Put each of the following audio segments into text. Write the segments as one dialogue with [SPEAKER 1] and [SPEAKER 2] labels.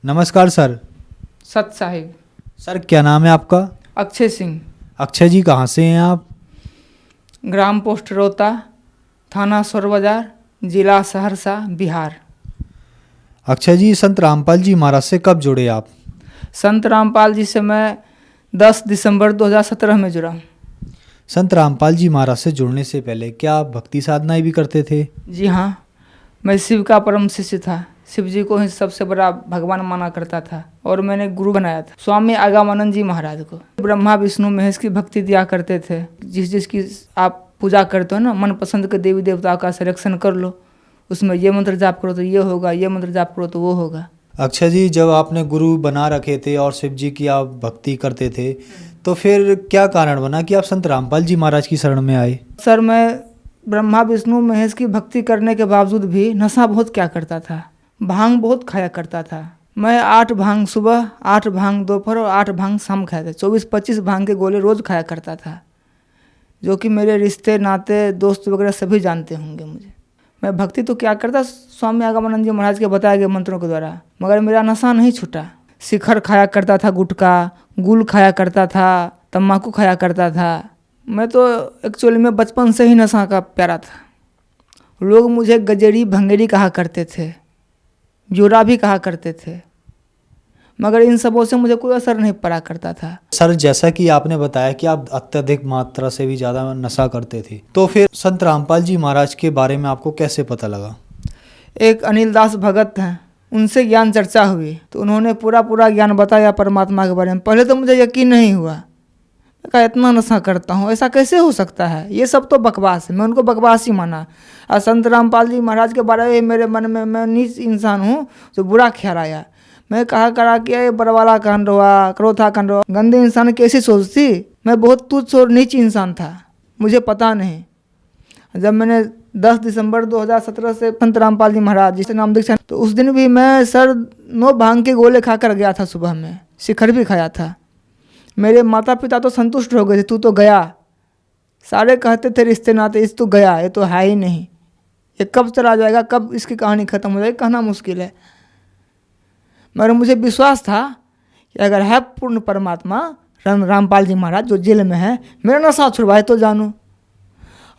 [SPEAKER 1] नमस्कार सर।
[SPEAKER 2] सत साहिब।
[SPEAKER 1] सर क्या नाम है आपका?
[SPEAKER 2] अक्षय सिंह।
[SPEAKER 1] अक्षय जी कहाँ से हैं आप?
[SPEAKER 2] ग्राम पोस्ट रोता, थाना सोर बाजार, जिला सहरसा, बिहार।
[SPEAKER 1] अक्षय जी संत रामपाल जी महाराज से कब जुड़े आप?
[SPEAKER 2] संत रामपाल जी से मैं 10 दिसंबर 2017 में जुड़ा हूँ।
[SPEAKER 1] संत रामपाल जी महाराज से जुड़ने से पहले क्या आप भक्ति साधनाएं भी करते थे?
[SPEAKER 2] जी हाँ, मैं शिव का परम शिष्य था। शिव जी को ही सबसे बड़ा भगवान माना करता था और मैंने गुरु बनाया था स्वामी आगमानंद जी महाराज को। ब्रह्मा विष्णु महेश की भक्ति दिया करते थे। जिसकी आप पूजा करते हो ना, मन पसंद के देवी देवताओं का सिलेक्शन कर लो, उसमें ये मंत्र जाप करो तो ये होगा, ये मंत्र जाप करो तो वो होगा।
[SPEAKER 1] अक्षय जी जब आपने गुरु बना रखे थे और शिव जी की आप भक्ति करते थे तो फिर क्या कारण बना कि आप संत रामपाल जी महाराज की शरण में आए?
[SPEAKER 2] सर मैं ब्रह्मा विष्णु महेश की भक्ति करने के बावजूद भी नशा बहुत क्या करता था, भांग बहुत खाया करता था। मैं 8 भांग सुबह, 8 भांग दोपहर और 8 भांग शाम खाया था। 24-25 भांग के गोले रोज़ खाया करता था, जो कि मेरे रिश्ते नाते दोस्त वगैरह सभी जानते होंगे मुझे। मैं भक्ति तो क्या करता स्वामी आगमानंद जी महाराज के बताए गए मंत्रों के द्वारा, मगर मेरा नशा नहीं छूटा। शिखर खाया करता था, गुटखा गुल खाया करता था, तम्बाकू खाया करता था। मैं तो एक्चुअली में बचपन से ही नशा का प्यारा था। लोग मुझे गजेड़ी भंगेड़ी कहा करते थे, जोरा भी कहा करते थे, मगर इन सबों से मुझे कोई असर नहीं पड़ा करता था।
[SPEAKER 1] सर जैसा कि आपने बताया कि आप अत्यधिक मात्रा से भी ज़्यादा नशा करते थे, तो फिर संत रामपाल जी महाराज के बारे में आपको कैसे पता लगा?
[SPEAKER 2] एक अनिल दास भगत हैं, उनसे ज्ञान चर्चा हुई तो उन्होंने पूरा ज्ञान बताया परमात्मा के बारे में। पहले तो मुझे यकीन नहीं हुआ, मैं कहा इतना नशा करता हूँ, ऐसा कैसे हो सकता है, ये सब तो बकवास है। मैं उनको बकवास ही माना। और संत रामपाल जी महाराज के बारे में मेरे मन में, मैं नीच इंसान हूँ, जो बुरा ख्याल आया। मैं कहा करा कि ये बरवाला कांड हुआ, क्रोथा कांड हुआ, गंदे इंसान कैसी सोचती। मैं बहुत तुच्छ और नीच इंसान था, मुझे पता नहीं। जब मैंने 10 दिसंबर 2017 से संत रामपाल जी महाराज जी से नाम दीक्षा, तो उस दिन भी मैं सर 9 भांग के गोले खा कर गया था। सुबह में शिखर भी खाया था। मेरे माता पिता तो संतुष्ट हो गए थे, तू तो गया। सारे कहते थे रिश्ते नाते, इस तो गया, ये तो है ही नहीं, ये कब चला जाएगा, कब इसकी कहानी खत्म हो जाएगी, कहना मुश्किल है। मगर मुझे विश्वास था कि अगर है पूर्ण परमात्मा रामपाल जी महाराज जो जेल में है, मेरा नशा छुड़वाए तो जानूँ।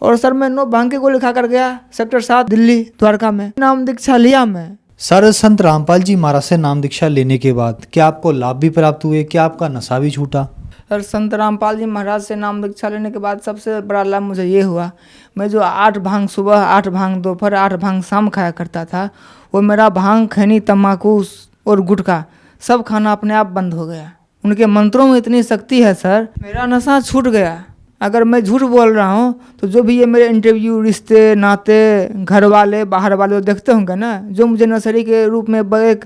[SPEAKER 2] और सर मैं 9 भांग के गोले खा कर गया सेक्टर 7 दिल्ली द्वारका में, नाम दीक्षा लिया मैं।
[SPEAKER 1] सर संत रामपाल जी महाराज से नाम दीक्षा लेने के बाद क्या आपको लाभ भी प्राप्त हुए? क्या आपका नशा भी छूटा?
[SPEAKER 2] सर संत रामपाल जी महाराज से नाम दीक्षा लेने के बाद सबसे बड़ा लाभ मुझे ये हुआ, मैं जो 8 भांग सुबह, 8 भांग दोपहर, 8 भांग शाम खाया करता था, वो मेरा भांग खैनी तम्बाकू और गुटखा सब खाना अपने आप बंद हो गया। उनके मंत्रों में इतनी शक्ति है सर, मेरा नशा छूट गया। अगर मैं झूठ बोल रहा हूँ तो जो भी ये मेरे इंटरव्यू, रिश्ते नाते, घर वाले बाहर वाले देखते होंगे ना, जो मुझे नर्सरी के रूप में एक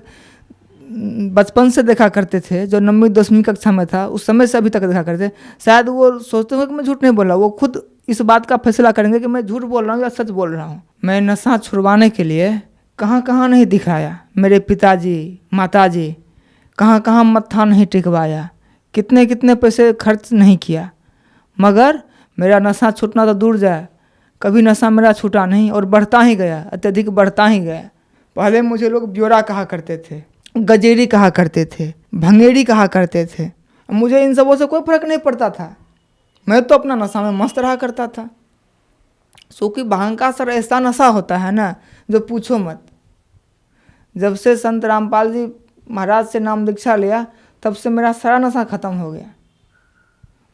[SPEAKER 2] बचपन से देखा करते थे, जो 9वीं 10वीं कक्षा में था उस समय से अभी तक देखा करते, शायद वो सोचते होंगे कि मैं झूठ नहीं बोल रहा। वो खुद इस बात का फैसला करेंगे कि मैं झूठ बोल रहा हूँ या सच बोल रहा हूँ। मैं नशा छुड़वाने के लिए कहाँ कहाँ नहीं दिखाया, मेरे पिताजी माताजी कहाँ कहाँ मत्था नहीं टिकवाया, कितने कितने पैसे खर्च नहीं किया, मगर मेरा नशा छूटना तो दूर जाए, कभी नशा मेरा छूटा नहीं और बढ़ता ही गया, अत्यधिक बढ़ता ही गया। पहले मुझे लोग ब्योरा कहा करते थे, गजेरी कहा करते थे, भंगेड़ी कहा करते थे, मुझे इन सबों से कोई फर्क नहीं पड़ता था। मैं तो अपना नशा में मस्त रहा करता था। क्योंकि भांग का सर ऐसा नशा होता है ना, जो पूछो मत। जब से संत रामपाल जी महाराज से नाम दीक्षा लिया, तब से मेरा सारा नशा खत्म हो गया।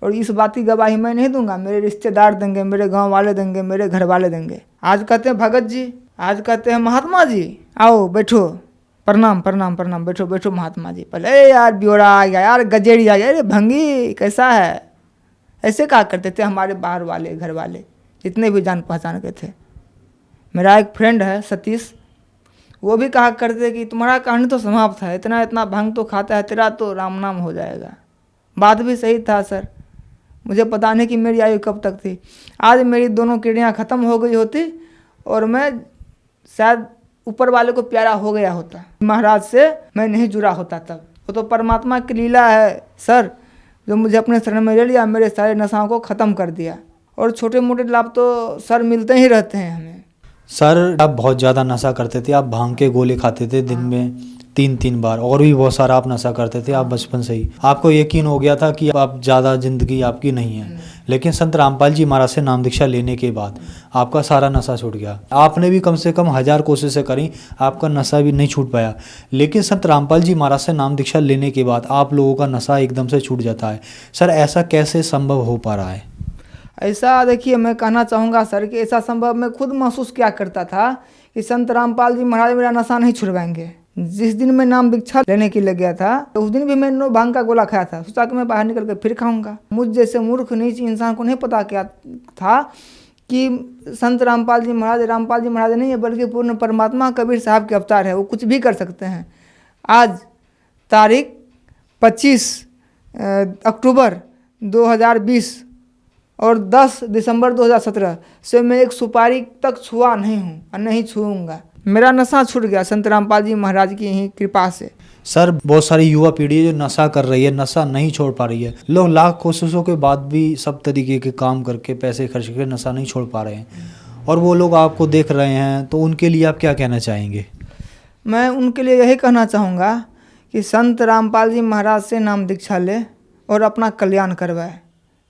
[SPEAKER 2] और इस बात की गवाही मैं नहीं दूंगा, मेरे रिश्तेदार देंगे, मेरे गांव वाले देंगे, मेरे घर वाले देंगे। आज कहते हैं भगत जी, आज कहते हैं महात्मा जी, आओ बैठो, प्रणाम प्रणाम प्रणाम, बैठो बैठो महात्मा जी। पहले ए यार ब्योरा आ गया, यार गजेड़ी आ गया, अरे भंगी कैसा है, ऐसे कहा करते थे हमारे बाहर वाले, घर वाले, जितने भी जान पहचान के थे। मेरा एक फ्रेंड है सतीश, वो भी कहा करते कि तुम्हारा कहानी तो समाप्त है, इतना इतना भांग तो खाता है, तेरा तो राम नाम हो जाएगा। बात भी सही था सर, मुझे पता नहीं कि मेरी आयु कब तक थी। आज मेरी दोनों किडनियाँ ख़त्म हो गई होती और मैं शायद ऊपर वाले को प्यारा हो गया होता, महाराज से मैं नहीं जुड़ा होता तब। वो तो परमात्मा की लीला है सर, जो मुझे अपने शरण में ले लिया, मेरे सारे नशाओं को ख़त्म कर दिया। और छोटे मोटे लाभ तो सर मिलते ही रहते हैं हमें।
[SPEAKER 1] सर आप बहुत ज़्यादा नशा करते थे, आप भांग के गोले खाते थे दिन में, 3 बार, और भी बहुत सारा आप नशा करते थे आप बचपन से ही। आपको यकीन हो गया था कि आप ज़्यादा ज़िंदगी आपकी नहीं है, लेकिन संत रामपाल जी महाराज से नाम दीक्षा लेने के बाद आपका सारा नशा छूट गया। आपने भी कम से कम 1000 कोशिशें करी, आपका नशा भी नहीं छूट पाया, लेकिन संत रामपाल जी महाराज से नाम दीक्षा लेने के बाद आप लोगों का नशा एकदम से छूट जाता है। सर, ऐसा कैसे संभव हो पा रहा है?
[SPEAKER 2] ऐसा देखिए, मैं कहना चाहूँगा सर कि ऐसा संभव मैं खुद महसूस क्या करता था कि संत रामपाल जी महाराज मेरा नशा नहीं छुड़वाएंगे। जिस दिन मैं नाम दीक्षा लेने के लिए गया था, तो उस दिन भी मैंने भांग का गोला खाया था। सोचा कि मैं बाहर निकल कर फिर खाऊंगा। मुझ जैसे मूर्ख नीच इंसान को नहीं पता क्या था कि संत रामपाल जी महाराज नहीं है, बल्कि पूर्ण परमात्मा कबीर साहब के अवतार है। वो कुछ भी कर सकते हैं। आज तारीख 25 अक्टूबर 2020 और 10 दिसंबर 2017 से मैं एक सुपारी तक छुआ नहीं हूँ और नहीं छूऊंगा। मेरा नशा छूट गया संत रामपाल जी महाराज की ही कृपा से।
[SPEAKER 1] सर, बहुत सारी युवा पीढ़ी है जो नशा कर रही है, नशा नहीं छोड़ पा रही है। लोग लाख कोशिशों के बाद भी सब तरीके के काम करके पैसे खर्च करके नशा नहीं छोड़ पा रहे हैं, और वो लोग आपको देख रहे हैं, तो उनके लिए आप क्या कहना चाहेंगे?
[SPEAKER 2] मैं उनके लिए यही कहना चाहूँगा कि संत रामपाल जी महाराज से नाम दीक्षा ले और अपना कल्याण करवाए।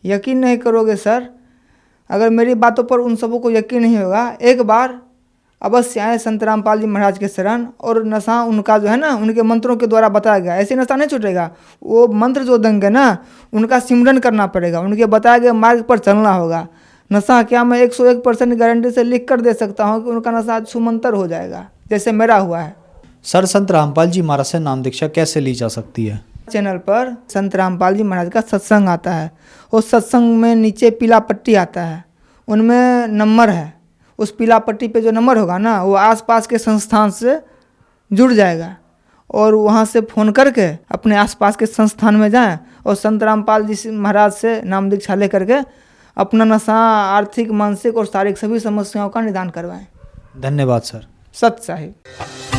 [SPEAKER 2] यकीन नहीं करोगे सर, अगर मेरी बातों पर उन सबों को यकीन नहीं होगा, एक बार अवश्य आए संत रामपाल जी महाराज के शरण, और नशा उनका जो है ना, उनके मंत्रों के द्वारा बताया गया, ऐसे नशा नहीं छूटेगा। वो मंत्र जो देंगे ना, उनका सिमरन करना पड़ेगा, उनके बताए गए मार्ग पर चलना होगा। नशा क्या, मैं 101% गारंटी से लिख कर दे सकता हूँ कि उनका नशा छूमंतर हो जाएगा, जैसे मेरा हुआ है।
[SPEAKER 1] सर, संत रामपाल जी महाराज से नाम दीक्षा कैसे ली जा सकती है?
[SPEAKER 2] चैनल पर संत रामपाल जी महाराज का सत्संग आता है। उस सत्संग में नीचे पीला पट्टी आता है, उनमें नंबर है। उस पीला पट्टी पे जो नंबर होगा ना, वो आसपास के संस्थान से जुड़ जाएगा, और वहाँ से फ़ोन करके अपने आसपास के संस्थान में जाएं और संत रामपाल जी महाराज से नाम दीक्षा ले करके अपना नशा, आर्थिक, मानसिक और शारीरिक सभी समस्याओं का निदान करवाएं।
[SPEAKER 1] धन्यवाद सर।
[SPEAKER 2] सत साहिब।